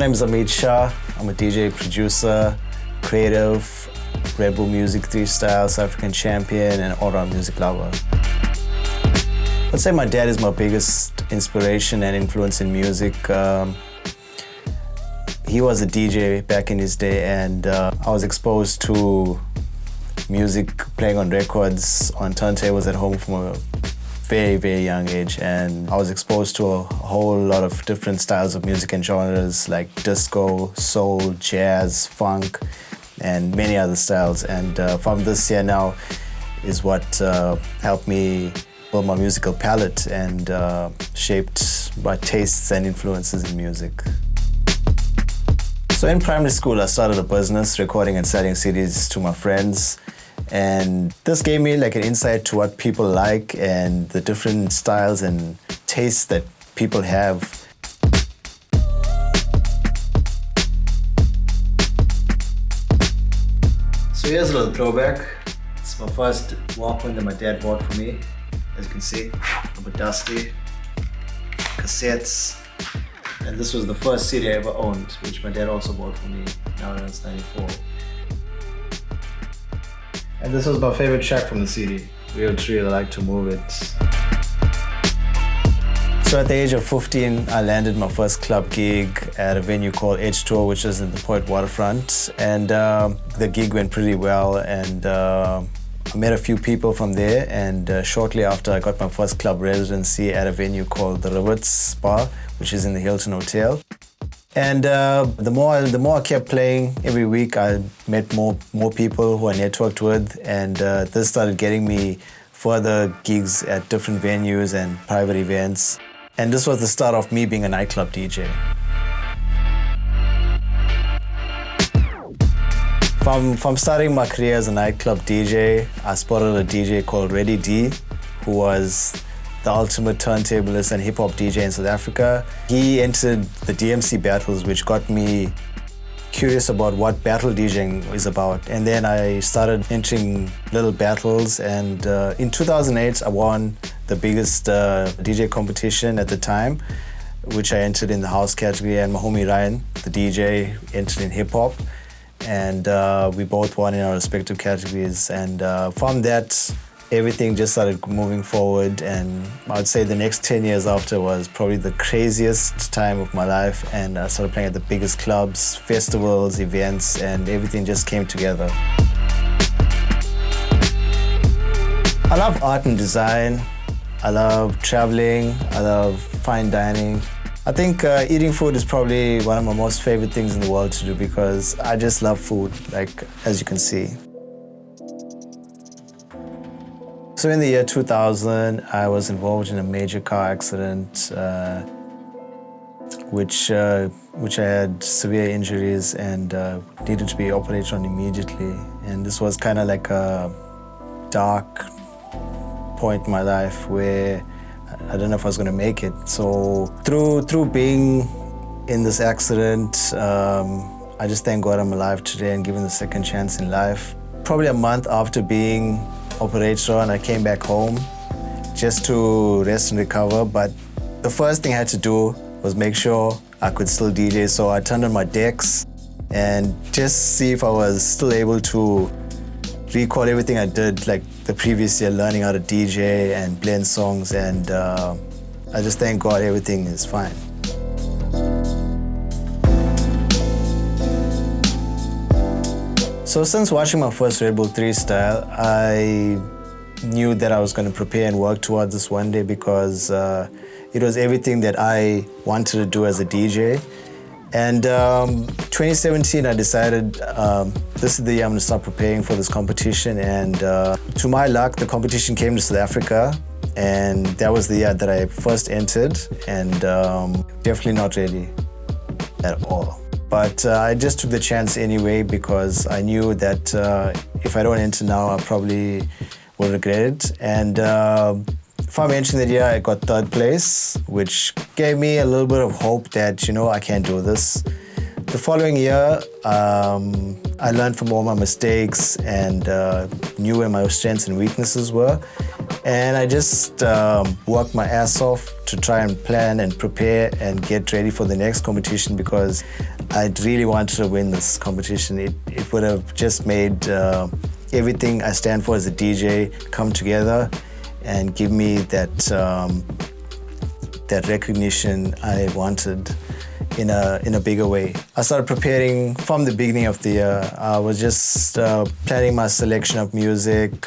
name is Ameeth Shah. I'm a DJ, producer, creative, Red Bull Music 3-Style, South African champion, and all-round music lover. I'd say my dad is my biggest inspiration and influence in music. He was a DJ back in his day, and I was exposed to music playing on records, on turntables at home from a very, very young age. And I was exposed to a whole lot of different styles of music and genres like disco, soul, jazz, funk, and many other styles. And from this here now is what helped me build my musical palette and shaped my tastes and influences in music. So in primary school, I started a business recording and selling CDs to my friends. And this gave me like an insight to what people like and the different styles and tastes that people have. So here's a little throwback. It's my first Walkman that my dad bought for me. As you can see, a bit dusty. Cassettes. And this was the first CD I ever owned, which my dad also bought for me. Now it's 94. And this was my favorite track from the CD. Real Tree, I like to move it. So at the age of 15, I landed my first club gig at a venue called H2O, which is in the Point Waterfront. And the gig went pretty well, and I met a few people from there. And shortly after, I got my first club residency at a venue called the Rivets Bar, which is in the Hilton Hotel. And the more I kept playing every week, I met more people who I networked with, and this started getting me further gigs at different venues and private events. And this was the start of me being a nightclub DJ. From starting my career as a nightclub DJ, I spotted a DJ called Reddy D, who was the ultimate turntablist and hip-hop DJ in South Africa. He entered the DMC battles, which got me curious about what battle DJing is about. And then I started entering little battles, and in 2008 I won the biggest DJ competition at the time, which I entered in the house category, and my homie Ryan, the DJ, entered in hip-hop. And we both won in our respective categories. And from that, everything just started moving forward, and I'd say the next 10 years after was probably the craziest time of my life, and I started playing at the biggest clubs, festivals, events, and everything just came together. I love art and design, I love traveling, I love fine dining. I think eating food is probably one of my most favorite things in the world to do, because I just love food, like as you can see. So in the year 2000, I was involved in a major car accident, which I had severe injuries and needed to be operated on immediately. And this was kind of like a dark point in my life where I don't know if I was going to make it. So through being in this accident, I just thank God I'm alive today and given the second chance in life. Probably a month after being operated on, I came back home just to rest and recover. But the first thing I had to do was make sure I could still DJ. So I turned on my decks and just see if I was still able to recall everything I did like the previous year, learning how to DJ and blend songs. And I just thank God everything is fine. So since watching my first Red Bull 3-Style, I knew that I was going to prepare and work towards this one day, because it was everything that I wanted to do as a DJ. And 2017, I decided this is the year I'm going to start preparing for this competition. And to my luck, the competition came to South Africa, and that was the year that I first entered, and definitely not ready at all. But I just took the chance anyway, because I knew that if I don't enter now, I probably will regret it. And if I mention that, yeah, I got third place, which gave me a little bit of hope that, you know, I can do this. The following year, I learned from all my mistakes and knew where my strengths and weaknesses were. And I just worked my ass off to try and plan and prepare and get ready for the next competition because I really wanted to win this competition. It would have just made everything I stand for as a DJ come together and give me that that recognition I wanted in a bigger way. I started preparing from the beginning of the year. I was just planning my selection of music,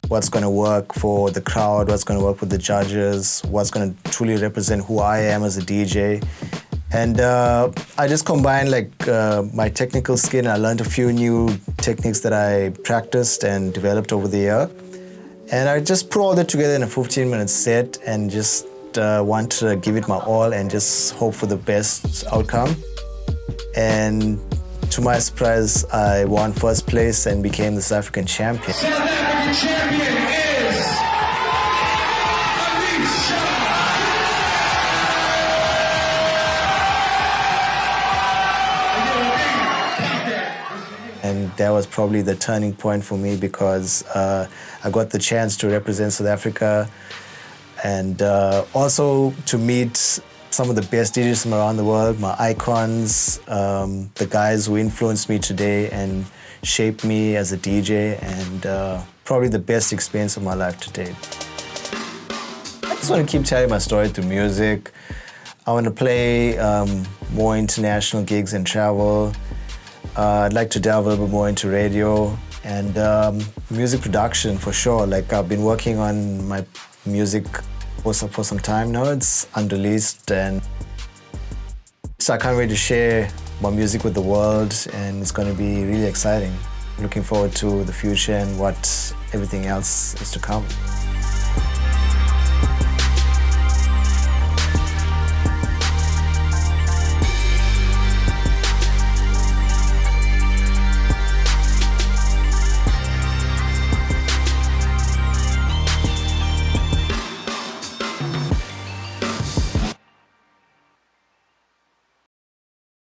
what's going to work for the crowd, what's going to work with the judges, what's going to truly represent who I am as a DJ. And I just combined my technical skill. I learned a few new techniques that I practiced and developed over the year. And I just put all that together in a 15-minute set and just want to give it my all and just hope for the best outcome. And to my surprise, I won first place and became the South African champion. South African champion is Ameeth, Shah. And that was probably the turning point for me because I got the chance to represent South Africa and also to meet some of the best DJs from around the world, my icons, the guys who influenced me today and shaped me as a DJ, and probably the best experience of my life to date. I just want to keep telling my story through music. I want to play more international gigs and travel. I'd like to delve a little bit more into radio and music production for sure. I've been working on my music for some time now. It's unreleased, and so I can't wait to share my music with the world, and it's going to be really exciting. Looking forward to the future and what everything else is to come.